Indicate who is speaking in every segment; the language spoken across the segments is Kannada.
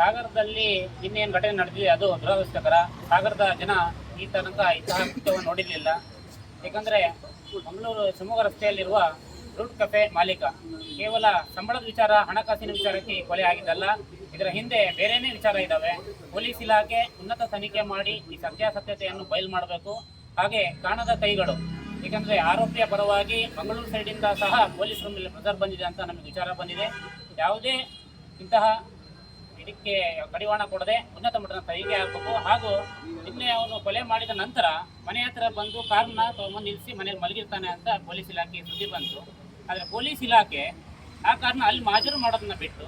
Speaker 1: ಸಾಗರದಲ್ಲಿ ಇನ್ನೇನು ಘಟನೆ ನಡೆದಿದೆ ಅದು ದುರದೃಷ್ಟಕರ. ಸಾಗರದ ಜನ ಈ ತನಕ ಇಂತಹ ಕೃತ್ಯವನ್ನು ನೋಡಿರಲಿಲ್ಲ. ಏಕೆಂದರೆ ಮಂಗಳೂರು ಶಿವಮೊಗ್ಗ ರಸ್ತೆಯಲ್ಲಿರುವ ರೂಟ್ ಕೆಫೆ ಮಾಲೀಕ ಕೇವಲ ಸಂಬಳದ ವಿಚಾರ, ಹಣಕಾಸಿನ ವಿಚಾರಕ್ಕೆ ಕೊಲೆ ಆಗಿದ್ದಲ್ಲ, ಇದರ ಹಿಂದೆ ಬೇರೆನೇ ವಿಚಾರ ಇದ್ದಾವೆ. ಪೊಲೀಸ್ ಇಲಾಖೆ ಉನ್ನತ ತನಿಖೆ ಮಾಡಿ ಈ ಸತ್ಯಾಸತ್ಯತೆಯನ್ನು ಬಯಲು ಮಾಡಬೇಕು. ಹಾಗೆ ಕಾಣದ ಕೈಗಳು, ಏಕೆಂದರೆ ಆರೋಪಿಯ ಪರವಾಗಿ ಮಂಗಳೂರು ಸೈಡಿಂದ ಸಹ ಪೊಲೀಸರ ಮೇಲೆ ಪ್ರೆಸರ್ ಬಂದಿದೆ ಅಂತ ನಮಗೆ ವಿಚಾರ ಬಂದಿದೆ. ಯಾವುದೇ ಇಂತಹ ಇದಕ್ಕೆ ಕಡಿವಾಣ ಕೊಡದೆ ಉನ್ನತ ಮಟ್ಟದ ತನಿಖೆ ಆಗಬೇಕು. ಹಾಗೂ ನಿನ್ನೆ ಅವನು ಕೊಲೆ ಮಾಡಿದ ನಂತರ ಮನೆ ಹತ್ರ ಬಂದು ಕಾರ್ನ ತಗೊಂಡು ನಿಲ್ಲಿಸಿ ಮನೆಯಲ್ಲಿ ಮಲಗಿರ್ತಾನೆ ಅಂತ ಪೊಲೀಸ್ ಇಲಾಖೆ ಸುದ್ದಿ ಬಂತು. ಆದರೆ ಪೊಲೀಸ್ ಇಲಾಖೆ ಆ ಕಾರ್ನ ಅಲ್ಲಿ ಹಾಜರು ಮಾಡೋದನ್ನ ಬಿಟ್ಟು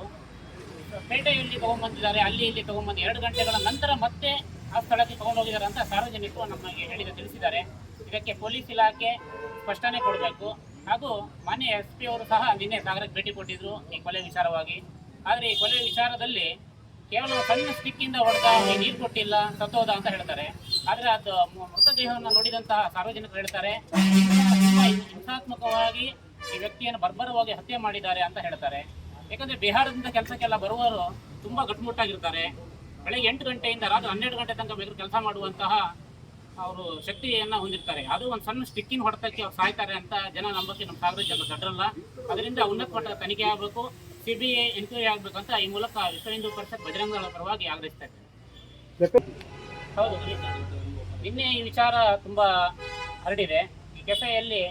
Speaker 1: ಪೇಟೆಯಲ್ಲಿ ತೊಗೊಂಡ್ಬಂದಿದ್ದಾರೆ, ಅಲ್ಲಿ ಇಲ್ಲಿ ತೊಗೊಂಡ್ಬಂದು 2 ಗಂಟೆಗಳ ನಂತರ ಮತ್ತೆ ಆ ಸ್ಥಳಕ್ಕೆ ತೊಗೊಂಡೋಗಿದ್ದಾರೆ ಅಂತ ಸಾರ್ವಜನಿಕರು ನಮಗೆ ತಿಳಿಸಿದ್ದಾರೆ. ಇದಕ್ಕೆ ಪೊಲೀಸ್ ಇಲಾಖೆ ಸ್ಪಷ್ಟನೆ ಕೊಡಬೇಕು. ಹಾಗೂ ಮಾನ್ಯ SP ಅವರು ಸಹ ನಿನ್ನೆ ಸಾಗರಕ್ಕೆ ಭೇಟಿ ಕೊಟ್ಟಿದ್ರು ಈ ಕೊಲೆ ವಿಚಾರವಾಗಿ. ಆದರೆ ಈ ಕೊಲೆ ವಿಚಾರದಲ್ಲಿ ಕೇವಲ ಸಣ್ಣ ಸ್ಟಿಕ್ಕಿಂದ ಹೊಡೆದ, ನೀರು ಕೊಟ್ಟಿಲ್ಲ, ಸತ್ತೋದ ಅಂತ ಹೇಳ್ತಾರೆ. ಆದರೆ ಅದು ಮೃತದೇಹವನ್ನು ನೋಡಿದಂತಹ ಸಾರ್ವಜನಿಕರು ಹೇಳ್ತಾರೆ ತುಂಬಾ ಹಿಂಸಾತ್ಮಕವಾಗಿ ಈ ವ್ಯಕ್ತಿಯನ್ನು ಬರ್ಬರವಾಗಿ ಹತ್ಯೆ ಮಾಡಿದ್ದಾರೆ ಅಂತ ಹೇಳ್ತಾರೆ. ಯಾಕಂದರೆ ಬಿಹಾರದಿಂದ ಕೆಲಸಕ್ಕೆಲ್ಲ ಬರುವವರು ತುಂಬ ಗಟ್ಟುಮುಟ್ಟಾಗಿರ್ತಾರೆ. ಬೆಳಗ್ಗೆ 8 ಗಂಟೆಯಿಂದ ರಾತ್ರಿ 12 ಗಂಟೆ ತನಕ ಬೇಕಾದ್ರೆ ಕೆಲಸ ಮಾಡುವಂತಹ ಅವರು ಶಕ್ತಿಯನ್ನು ಹೊಂದಿರ್ತಾರೆ. ಅದು ಒಂದು ಸಣ್ಣ ಸ್ಟಿಕ್ಕಿನ ಹೊಡೆತಕ್ಕೆ ಅವ್ರು ಸಾಯ್ತಾರೆ ಅಂತ ಜನ ನಂಬಕ್ಕೆ ನಮ್ಮ ಸಾಗರ ಜನ ದಡ್ರಲ್ಲ. ಅದರಿಂದ ಉನ್ನತ ಮಟ್ಟದ ತನಿಖೆ ಆಗಬೇಕು, CBI ಎನ್ಕ್ವೈರಿ ಆಗಬೇಕು ಅಂತ ಈ ಮೂಲಕ ವಿಶ್ವ ಹಿಂದೂ ಪರಿಷತ್ ಬಜರಂಗ ದಳದ ಪರವಾಗಿ ಆಗ್ರಹಿಸ್ತಾ ಇದ್ದೇನೆ. ಹೌದು, ನಿನ್ನೆ ಈ ವಿಚಾರ ತುಂಬ ಹರಡಿದೆ. ಈ ಕೆಫೆಯಲ್ಲಿ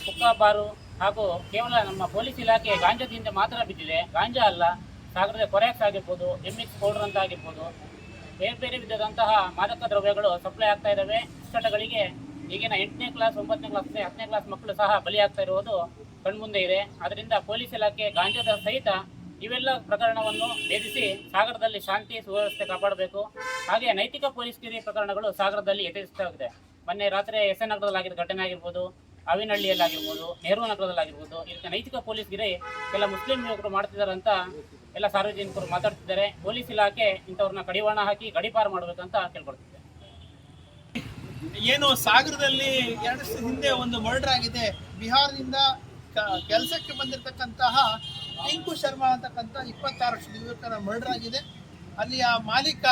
Speaker 1: ಹುಕ್ಕಾ ಬಾರು ಹಾಗೂ ಕೇವಲ ನಮ್ಮ ಪೊಲೀಸ್ ಇಲಾಖೆ ಗಾಂಜಾದ ಹಿಂದೆ ಮಾತ್ರ ಬಿದ್ದಿದೆ. ಗಾಂಜಾ ಅಲ್ಲ, ಸಾಗರದ ಕೊರೆಕ್ಸ್ ಆಗಿರ್ಬೋದು, MX ಪೌಡರ್ ಅಂತ ಆಗಿರ್ಬೋದು, ಬೇರೆ ಬೇರೆ ವಿಧದಂತಹ ಮಾದಕ ದ್ರವ್ಯಗಳು ಸಪ್ಲೈ ಆಗ್ತಾ ಇದ್ದಾವೆ. ದುಶ್ಚಟಗಳಿಗೆ ಈಗಿನ 8ನೇ ಕ್ಲಾಸ್ 9ನೇ ಕ್ಲಾಸ್ 10ನೇ ಕ್ಲಾಸ್ ಮಕ್ಕಳು ಸಹ ಬಲಿಯಾಗ್ತಾ ಇರುವುದು ಕಣ್ಮುಂದೆ ಇದೆ. ಅದರಿಂದ ಪೊಲೀಸ್ ಇಲಾಖೆ ಗಾಂಜಾದ ಸಹಿತ ಇವೆಲ್ಲ ಪ್ರಕರಣವನ್ನು ಭೇದಿಸಿ ಸಾಗರದಲ್ಲಿ ಶಾಂತಿ ಸುವ್ಯವಸ್ಥೆ ಕಾಪಾಡಬೇಕು. ಹಾಗೆ ನೈತಿಕ ಪೊಲೀಸ್ಗಿರಿ ಪ್ರಕರಣಗಳು ಸಾಗರದಲ್ಲಿ ಯಥೇಚ್ಛವಾಗಿದೆ. ಮೊನ್ನೆ ರಾತ್ರಿ SN ನಗರದಲ್ಲಾಗಿದ್ದ ಘಟನೆ ಆಗಿರ್ಬೋದು, ಆವಿನಹಳ್ಳಿಯಲ್ಲಾಗಿರ್ಬೋದು, ನೆಹರು ನಗರದಲ್ಲಾಗಿರ್ಬೋದು, ಇದಕ್ಕೆ ನೈತಿಕ ಪೊಲೀಸ್ಗಿರಿ ಕೆಲ ಮುಸ್ಲಿಂ ಯುವಕರು ಮಾಡ್ತಿದ್ದಾರೆ ಅಂತ ಎಲ್ಲ ಸಾರ್ವಜನಿಕರು ಮಾತಾಡ್ತಿದ್ದಾರೆ. ಪೊಲೀಸ್ ಇಲಾಖೆ ಇಂಥವ್ರನ್ನ ಕಡಿವಾಣ ಹಾಕಿ ಗಡೀಪಾರು ಮಾಡಬೇಕಂತ ಕೇಳ್ಕೊಳ್ತಿದ್ದಾರೆ.
Speaker 2: ಏನು ಸಾಗರದಲ್ಲಿ 2 ವರ್ಷದ ಹಿಂದೆ ಒಂದು ಮರ್ಡರ್ ಆಗಿದೆ. ಬಿಹಾರದಿಂದ ಕೆಲಸಕ್ಕೆ ಬಂದಿರತಕ್ಕಂತಹ ಟಿಂಕು ಶರ್ಮಾ ಅಂತಕ್ಕಂಥ 26 ವರ್ಷದ ಯುವಕನ ಮರ್ಡರ್ ಆಗಿದೆ. ಅಲ್ಲಿ ಆ ಮಾಲೀಕ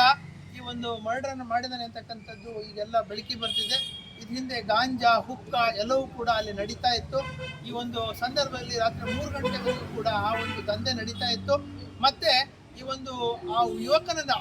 Speaker 2: ಈ ಒಂದು ಮರ್ಡರ್ ಅನ್ನು ಮಾಡಿದಾನೆ ಅಂತಕ್ಕಂಥದ್ದು ಈಗೆಲ್ಲ ಬೆಳಕಿ ಬರ್ತಿದೆ. ಇದ್ರ ಹಿಂದೆ ಗಾಂಜಾ, ಹುಕ್ಕ ಎಲ್ಲವೂ ಕೂಡ ಅಲ್ಲಿ ನಡೀತಾ ಇತ್ತು. ಈ ಒಂದು ಸಂದರ್ಭದಲ್ಲಿ ರಾತ್ರಿ 3 ಗಂಟೆವರೆಗೂ ಕೂಡ ಆ ಒಂದು ದಂಧೆ ನಡೀತಾ ಇತ್ತು. ಮತ್ತೆ ಈ ಒಂದು ಆ ಯುವಕನನ್ನ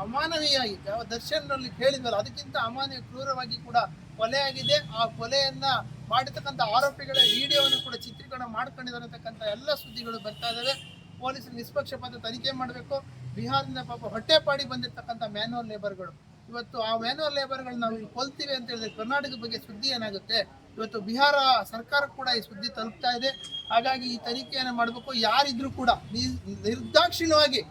Speaker 2: ಅಮಾನವೀಯವಾಗಿ ದರ್ಶನಲ್ಲಿ ಹೇಳಿದ್ವಲ್ಲ, ಅದಕ್ಕಿಂತ ಅಮಾನವೀಯ ಕ್ರೂರವಾಗಿ ಕೂಡ ಕೊಲೆ ಆಗಿದೆ. ಆ ಕೊಲೆಯನ್ನ ಮಾಡಿರ್ತಕ್ಕಂಥ ಆರೋಪಿಗಳ ವಿಡಿಯೋವನ್ನು ಕೂಡ ಚಿತ್ರೀಕರಣ ಮಾಡ್ಕೊಂಡಿದ್ದಾರೆ ಅಂತಕ್ಕಂಥ ಎಲ್ಲ ಸುದ್ದಿಗಳು ಬರ್ತಾ ಇದ್ದಾವೆ. ಪೊಲೀಸರು ನಿಷ್ಪಕ್ಷಪಾತ ತನಿಖೆ ಮಾಡಬೇಕು. ಬಿಹಾರದಿಂದ ಪಾಪ ಹೊಟ್ಟೆಪಾಡಿ ಬಂದಿರತಕ್ಕಂಥ ಮ್ಯಾನ್ಯುವಲ್ ಲೇಬರ್ಗಳು, ಇವತ್ತು ಆ ಮ್ಯಾನ್ಯುವಲ್ ಲೇಬರ್ಗಳು ನಾವು ಕೊಲ್ತೀವಿ ಅಂತ ಹೇಳಿದ್ರೆ ಕರ್ನಾಟಕದ ಬಗ್ಗೆ ಸುದ್ದಿ ಏನಾಗುತ್ತೆ? ಇವತ್ತು ಬಿಹಾರ ಸರ್ಕಾರ ಕೂಡ ಈ ಸುದ್ದಿ ತಲುಪ್ತಾ ಇದೆ. ಹಾಗಾಗಿ ಈ ತನಿಖೆಯನ್ನು ಮಾಡಬೇಕು. ಯಾರಿದ್ರೂ ಕೂಡ ನಿರ್ದಾಕ್ಷಿಣ್ಯವಾಗಿ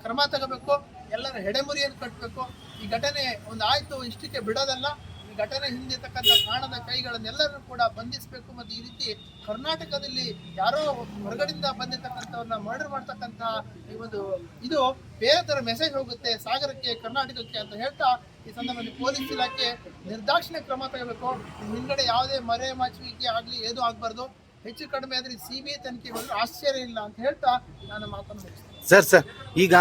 Speaker 2: ಕ್ರಮ ತಗೋಬೇಕು. ಎಲ್ಲರ ಹೆಡೆಮುರಿಯನ್ನು ಕಟ್ಟಬೇಕು. ಈ ಘಟನೆ ಒಂದು ಆಯ್ತು ಇಷ್ಟಕ್ಕೆ ಬಿಡೋದಲ್ಲ. ಈ ಘಟನೆ ಹಿಂದಿರ್ತಕ್ಕಂಥ ಕಾಣದ ಕೈಗಳನ್ನೆಲ್ಲರೂ ಕೂಡ ಬಂಧಿಸಬೇಕು. ಮತ್ತು ಈ ರೀತಿ ಕರ್ನಾಟಕದಲ್ಲಿ ಯಾರೋ ಹೊರಗಡೆಯಿಂದ ಬಂದಿರತಕ್ಕಂಥವ್ರನ್ನ ಮರ್ಡರ್ ಮಾಡ್ತಕ್ಕಂಥ ಈ ಒಂದು ಇದು ಬೇರೆ ಥರ ಮೆಸೇಜ್ ಹೋಗುತ್ತೆ ಸಾಗರಕ್ಕೆ, ಕರ್ನಾಟಕಕ್ಕೆ ಅಂತ ಹೇಳ್ತಾ ಈ ಸಂದರ್ಭದಲ್ಲಿ ಪೊಲೀಸ್ ಇಲಾಖೆ ನಿರ್ದಾಕ್ಷಿಣ್ಯ ಕ್ರಮ ತಗೋಬೇಕು. ಹಿಂದ್ಗಡೆ ಯಾವುದೇ ಮರೆ ಮಾಚುವಿಕೆ ಆಗಲಿ ಏನೂ ಆಗಬಾರ್ದು. ಹೆಚ್ಚು ಕಡಿಮೆ ಆದರೆ CBI ತನಿಖೆ ಬಂದರೆ ಆಶ್ಚರ್ಯ ಇಲ್ಲ ಅಂತ ಹೇಳ್ತಾ ನಾನು ಮಾತನ್ನು ಮುಗಿಸ್ತೇನೆ.
Speaker 3: ಸರ್ ಈಗ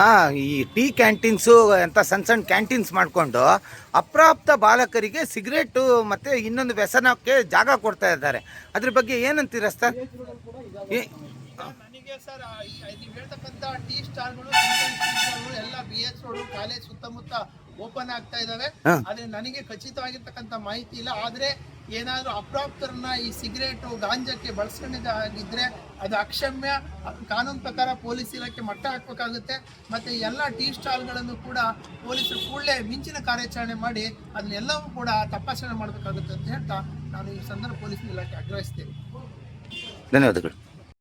Speaker 3: ಈ ಟೀ ಕ್ಯಾಂಟೀನ್ಸು ಅಂತ ಸಣ್ಣ ಕ್ಯಾಂಟೀನ್ಸ್ ಮಾಡಿಕೊಂಡು ಅಪ್ರಾಪ್ತ ಬಾಲಕರಿಗೆ ಸಿಗರೇಟು ಮತ್ತು ಇನ್ನೊಂದು ವ್ಯಸನಕ್ಕೆ ಜಾಗ ಕೊಡ್ತಾ ಇದ್ದಾರೆ. ಅದ್ರ ಬಗ್ಗೆ ಏನಂತೀರ ಸರ್?
Speaker 2: ನನಗೆ ಸರ್ ನೀವು ಹೇಳ್ತಕ್ಕಂಥ ಟೀ ಸ್ಟಾಲ್ಗಳು ಎಲ್ಲ BH ರೋಡ್ ಕಾಲೇಜ್ ಸುತ್ತಮುತ್ತ ಓಪನ್ ಆಗ್ತಾ ಇದಾವೆ. ಆದ್ರೆ ನನಗೆ ಖಚಿತವಾಗಿರ್ತಕ್ಕಂಥ ಮಾಹಿತಿ ಇಲ್ಲ. ಆದ್ರೆ ಏನಾದ್ರು ಅಪ್ರಾಪ್ತರನ್ನ ಈ ಸಿಗರೇಟು ಗಾಂಜಾಕ್ಕೆ ಬಳಸ್ಕೊಂಡಿದ್ದಾಗಿದ್ರೆ ಅದು ಅಕ್ಷಮ್ಯ. ಕಾನೂನು ಪ್ರಕಾರ ಪೊಲೀಸ್ ಇಲಾಖೆ ಮಟ್ಟ ಹಾಕಬೇಕಾಗುತ್ತೆ. ಮತ್ತೆ ಎಲ್ಲ ಟೀ ಸ್ಟಾಲ್ಗಳನ್ನು ಕೂಡ ಪೊಲೀಸರು ಕೂಡಲೇ ಮಿಂಚಿನ ಕಾರ್ಯಾಚರಣೆ ಮಾಡಿ ಅದನ್ನೆಲ್ಲವೂ ಕೂಡ ತಪಾಸಣೆ ಮಾಡಬೇಕಾಗುತ್ತೆ ಅಂತ ಹೇಳ್ತಾ ನಾನು ಈ ಸಂದರ್ಭ ಪೊಲೀಸ್ ಇಲಾಖೆ ಆಗ್ರಹಿಸ್ತೇನೆ.
Speaker 3: ಧನ್ಯವಾದಗಳು.